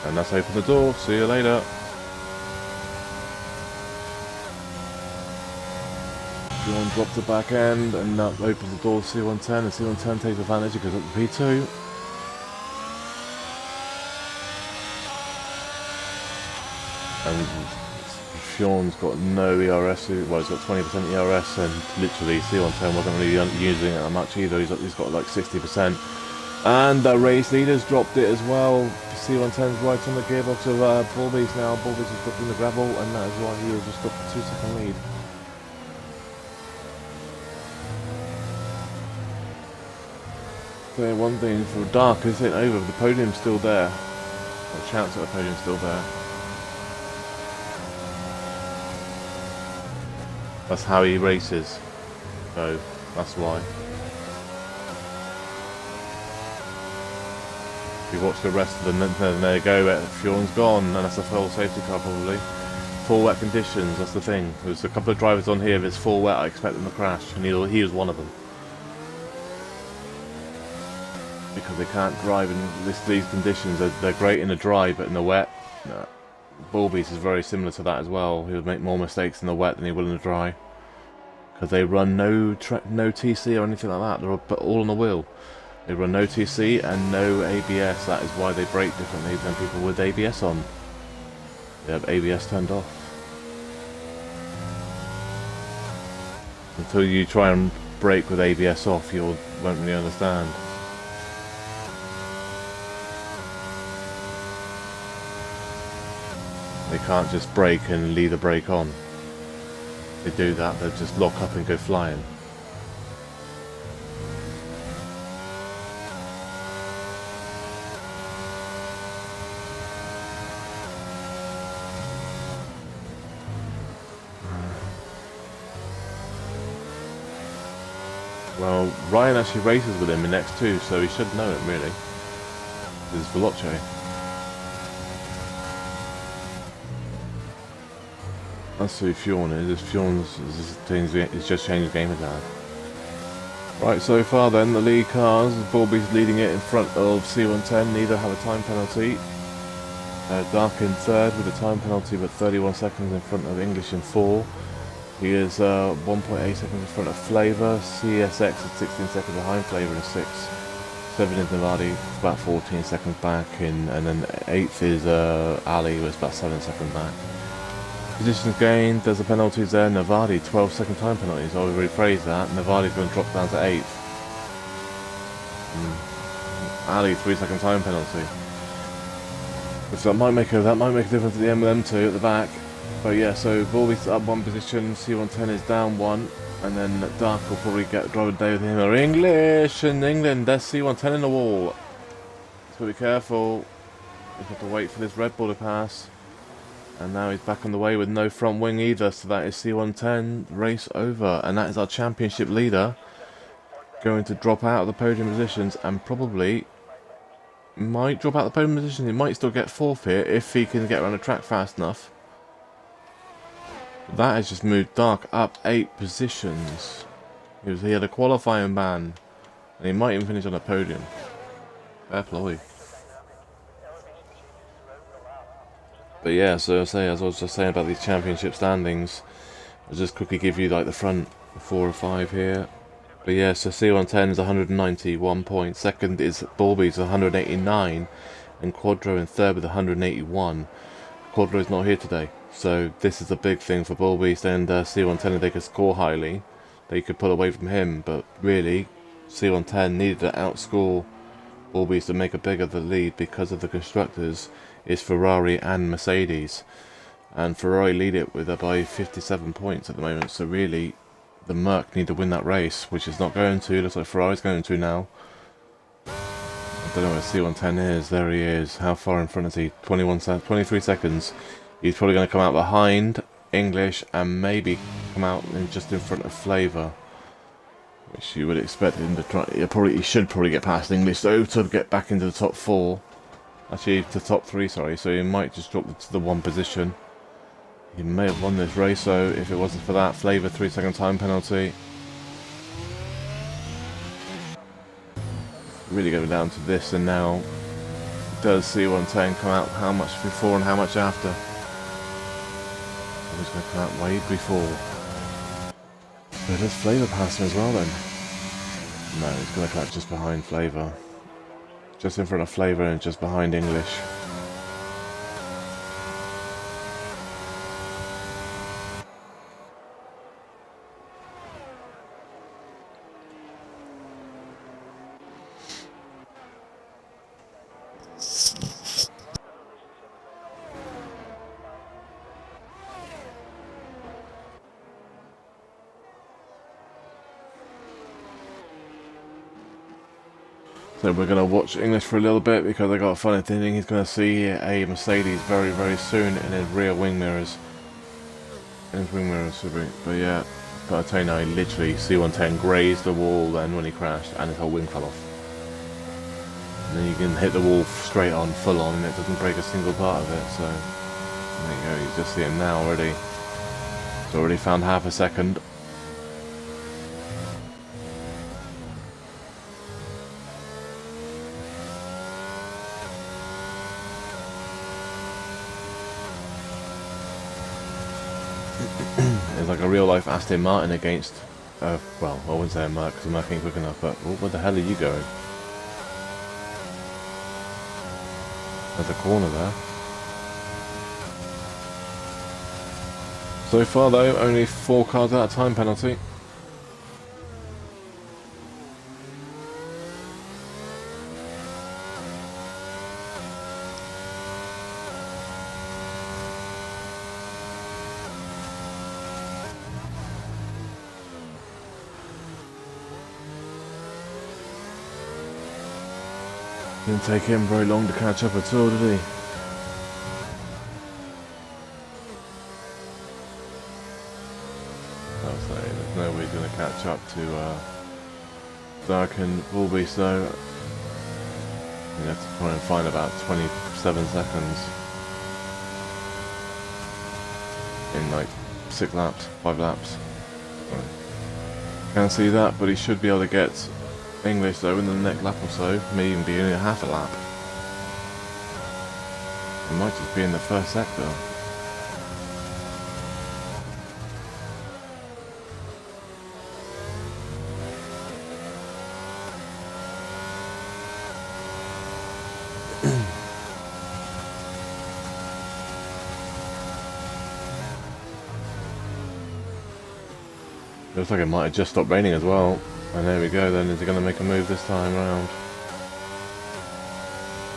And that's open the door. See you later. Fjorn drops the back end, and that opens the door to C110, and C110 takes advantage. It goes up to P2. And Fjorn's got no ERS, well he's got 20% ERS, and literally C110 wasn't really using it that much either. He's got like 60%. And the race leader's dropped it as well. C110's right on the gearbox of Bullbeast now. Bullbeast has dropped in the gravel, and that is why he has just got the 2-second lead. So one thing for Dark is it over, the podium's still there. A chance that the podium's still there. That's how he races, so that's why. If you watch the rest of them, then there you go, Fjorn's gone, and that's a full safety car probably. Full wet conditions, that's the thing. There's a couple of drivers on here, if it's full wet I expect them to crash, and he was one of them. Because they can't drive in these conditions, they're great in the dry, but in the wet, no. Bullbeast is very similar to that as well. He'll make more mistakes in the wet than he will in the dry. Because they run no TC or anything like that. They're all on the wheel. They run no TC and no ABS. That is why they brake differently than people with ABS on. They have ABS turned off. Until you try and brake with ABS off, you won't really understand. They can't just brake and leave the brake on. If they do that, they'll just lock up and go flying. Well, Ryan actually races with him in X2, so he should know it really. This is Veloce. That's who Fjorn is. He's just changed the game again. Right, so far then, the lead cars, Bullbeast leading it in front of C110, neither have a time penalty. Dark in third with a time penalty, but 31 seconds in front of English in 4. He is 1.8 seconds in front of Flavour. CSX is 16 seconds behind Flavour in 6. 7 is Navadi, about 14 seconds back, and then 8th is Ali, was about 7 seconds back. Positions gained, there's the penalties there. Navadi, 12-second time penalties. I'll rephrase that. Navadi's going to drop down to 8th. Ali, 3-second time penalty. Which that might make a difference at the end with them two at the back. But yeah, so Balby's up 1 position, C110 is down 1, and then Dark will probably get drive a day with him. Or English in England, there's C110 in the wall. So be careful. You have to wait for this Red Bull to pass. And now he's back on the way with no front wing either, so that is C110, race over. And that is our championship leader going to drop out of the podium positions and probably might drop out of the podium position. He might still get 4th here if he can get around the track fast enough. That has just moved Dark up 8 positions. He had a qualifying ban, and he might even finish on a podium. Fair play. But yeah, so as I was just saying about these championship standings, I'll just quickly give you like the front 4 or 5 here. But yeah, so C110 is 191 points. Second is Balby's 189, and Quadro in third with 181. Quadro is not here today, so this is a big thing for Balby's and C110. If they could score highly, they could pull away from him. But really, C110 needed to outscore Balby's to make a bigger the lead because of the constructors is Ferrari and Mercedes, and Ferrari lead it with by 57 points at the moment. So really, the Merc need to win that race, which is not going to. Looks like Ferrari's going to now. I don't know where C110 is. There he is. How far in front is he? 23 seconds. He's probably going to come out behind English and maybe come out just in front of Flavour, which you would expect him to try. He should probably get past English though to get back into the top 4. Actually, to top 3, sorry. So he might just drop to the 1 position. He may have won this race though if it wasn't for that Flavour 3-second time penalty. Really going down to this, and now does C110 come out how much before and how much after? He's going to come out way before. But does Flavour pass him as well then? No, he's going to come out just behind Flavour. Just in front of Flavour and just behind English. So we're going to watch English for a little bit because I got a funny feeling he's going to see a Mercedes very, very soon in his rear wing mirrors. But yeah, but I tell you now, he literally, C110 grazed the wall then when he crashed and his whole wing fell off. And then you can hit the wall straight on, full on, and it doesn't break a single part of it. So there you go, you just see it now already. It's already found half a second. It's like a real life Aston Martin against, well, I wouldn't say a Merc because a Merc ain't quick enough, but where the hell are you going? There's a corner there. So far though, only 4 cars out of time penalty. Didn't take him very long to catch up at all, did he? I'll say, there's no way he's going to catch up to Dark and Balby, so you have to try and find about 27 seconds in like 6 laps, 5 laps. Can't see that, but he should be able to get English though in the next lap or so, may even be only a half a lap. It might just be in the first sector. Looks like it might have just stopped raining as well. And there we go then, is it going to make a move this time round?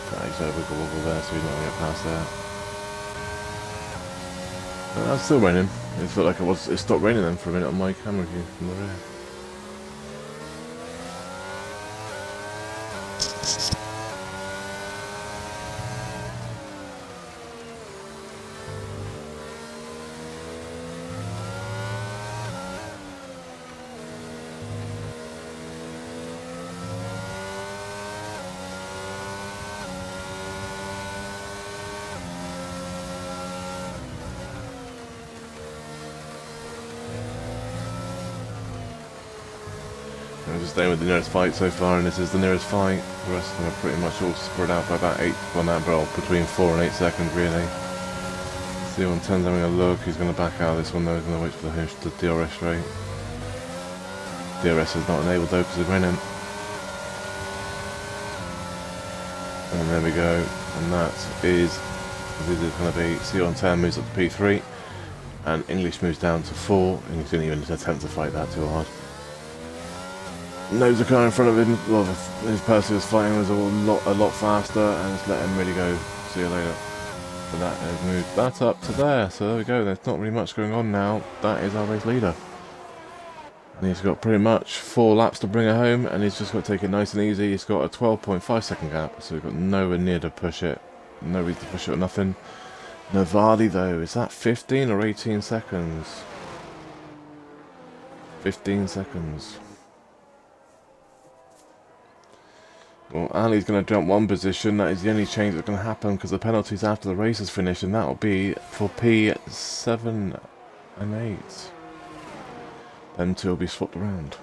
He's got a wiggle wiggle there, so he's not going to get past there. But that's still raining. It felt like it stopped raining then for a minute on my camera view from the rear. I'm just staying with the nearest fight so far, and this is the nearest fight. The rest of them are pretty much all spread out by about 8, between 4 and 8 seconds really. C110's having a look, he's going to back out of this one though, he's going to wait for the DRS straight. DRS is not enabled though because it's raining. And there we go, and that is going to be C110 moves up to P3, and English moves down to 4, and he didn't even attempt to fight that too hard. Knows the car in front of him, well, his person was fighting was a lot faster, and just let him really go. See you later. But that has moved that up to there, so there we go. There's not really much going on now. That is our race leader. And he's got pretty much 4 laps to bring it home, and he's just got to take it nice and easy. He's got a 12.5 second gap, so we've got nowhere near to push it. No reason to push it or nothing. Navali though, is that 15 or 18 seconds? 15 seconds. Well, Ali's going to jump 1 position. That is the only change that's going to happen because the penalty's after the race is finished, and that will be for P7 and 8. Them two will be swapped around.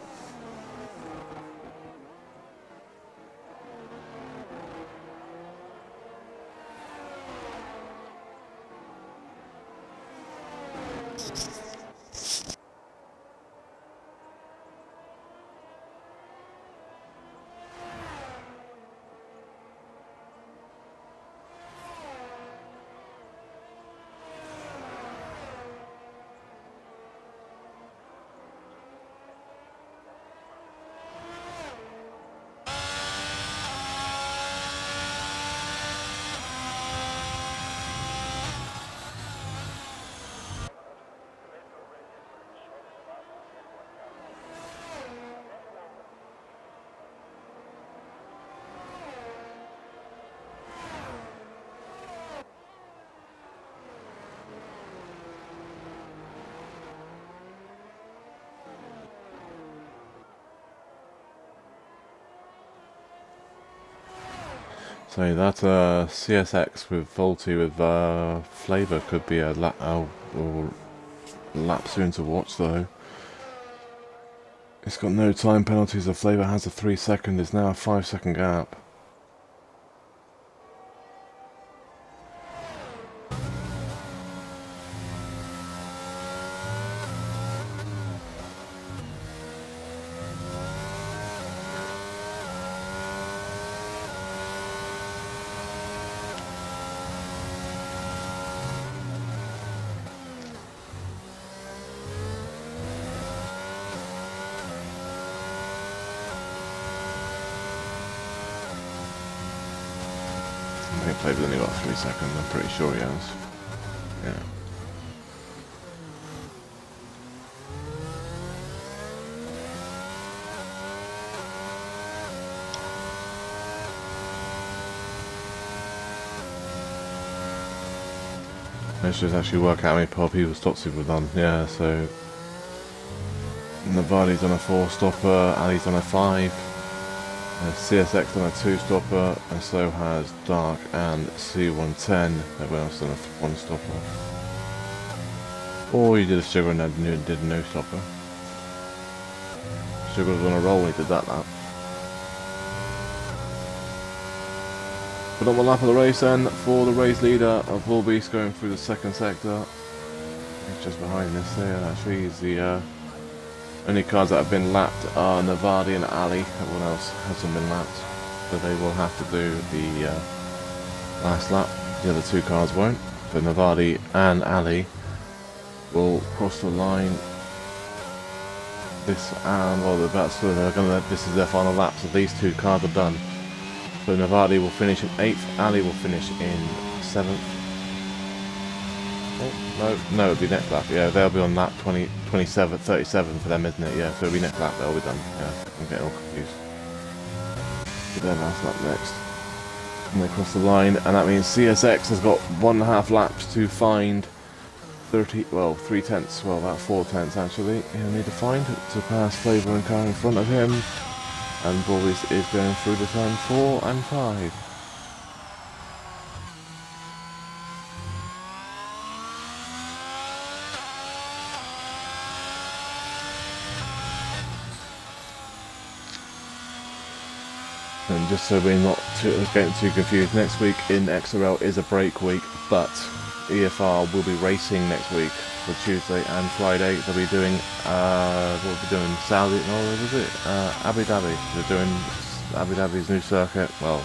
So that CSX with Volti with flavour could be a lap soon to watch though. It's got no time penalties. The flavour has a 3 second. It's now a 5 second gap. I think Flavor's only got 3 seconds, I'm pretty sure he has. Yeah. Let's just actually work out how many pole people stops we've done. Yeah, so Navali's on a 4 stopper, Ali's on a 5. CSX on a 2 stopper, and so has Dark and C110. Everyone else on a 1 stopper. Or you did a Sugar and then did no stopper. Sugar was on a roll when he did that lap. But on the lap of the race then, for the race leader of Bull Beast going through the second sector. He's just behind this there, actually. He's the only cars that have been lapped are Navadi and Ali. Everyone else hasn't been lapped. So they will have to do the last lap. The other two cars won't. But Navadi and Ali will cross the line. This and well, this is their final lap. So these two cars are done. So Navadi will finish in 8th. Ali will finish in 7th. Oh, no, it'll be next lap. Yeah, they'll be on lap 27, 37 for them, isn't it? Yeah, so it'll be next lap. They'll be done. Yeah, I'm getting all confused. But then last lap next. And they cross the line, and that means CSX has got 1.5 laps to find 3 tenths, well about 4 tenths actually, he'll need to find to pass Flavor and car in front of him, and Bullies is going through the turn 4 and 5. And just so we're not getting too confused, next week in XRL is a break week, but EFR will be racing next week for Tuesday and Friday. They'll be doing, what will be doing? Saudi, no, what was it? Abu Dhabi. They're doing Abu Dhabi's new circuit. Well,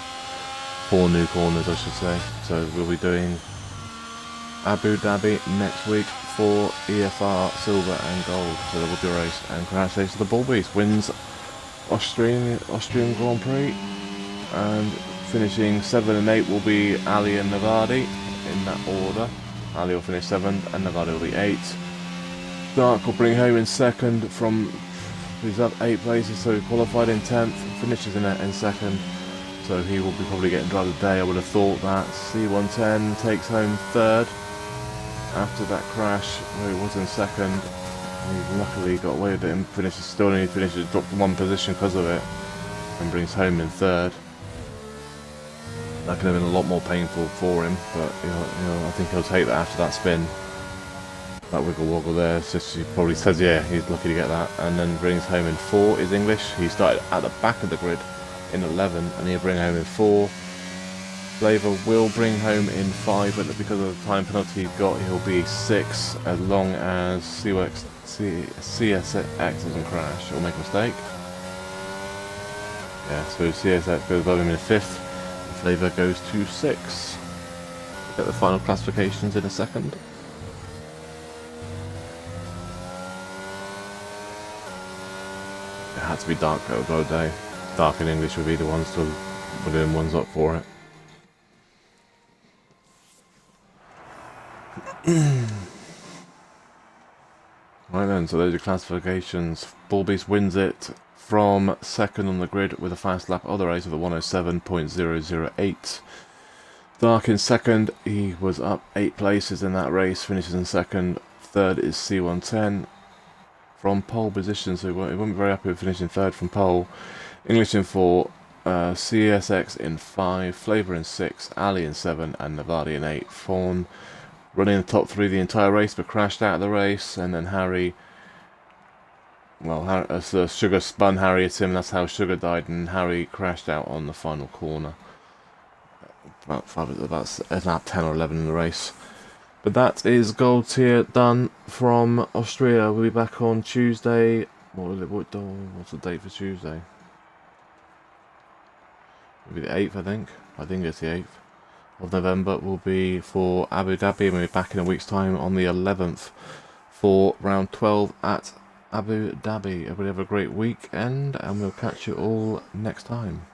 4 new corners, I should say. So we'll be doing Abu Dhabi next week for EFR Silver and Gold. So there will be a race. And congratulations to the Bull Beast. Wins Austrian Grand Prix. And finishing 7 and 8 will be Ali and Navadi. In that order. Ali will finish 7th and Navadi will be 8th. Dark will bring home in 2nd from, he's up 8 places, so he qualified in 10th, finishes in 2nd, so he will be probably getting driver of the day. I would have thought that. C110 takes home 3rd after that crash where he was in 2nd. He luckily got away with it and dropped 1 position because of it, and brings home in 3rd. That could have been a lot more painful for him, but you know, I think he'll take that after that spin. That wiggle woggle there, it's just, he probably says, yeah, he's lucky to get that, and then brings home in 4 is English. He started at the back of the grid in 11, and he'll bring home in 4. Flavor will bring home in 5, but because of the time penalty he's got, he'll be 6, as long as CSX doesn't crash or make a mistake. Yeah, so CSX goes above him in 5th. Flavor goes to 6. We'll get the final classifications in a second. It had to be Dark though, day. Dark and English would be the ones to put in ones up for it. Right then, so those are classifications. Bull Beast wins it from 2nd on the grid with a fast lap of the race of a 107.008. Dark in 2nd, he was up 8 places in that race, finishes in 2nd. 3rd is C110 from pole position, so he won't be very happy with finishing 3rd from pole. English in 4, CSX in 5, Flavor in 6, Ali in 7, and Navadi in 8. Fawn running the top 3 the entire race, but crashed out of the race, and then Harry, well, Sugar spun Harry at him, that's how Sugar died, and Harry crashed out on the final corner. About lap 10 or 11 in the race. But that is Gold Tier done from Austria. We'll be back on Tuesday. What's the date for Tuesday? It'll be the 8th, I think. I think it's the 8th of November. Will be for Abu Dhabi, and we'll be back in a week's time on the 11th for round 12 at Abu Dhabi. Everybody have a great weekend, and we'll catch you all next time.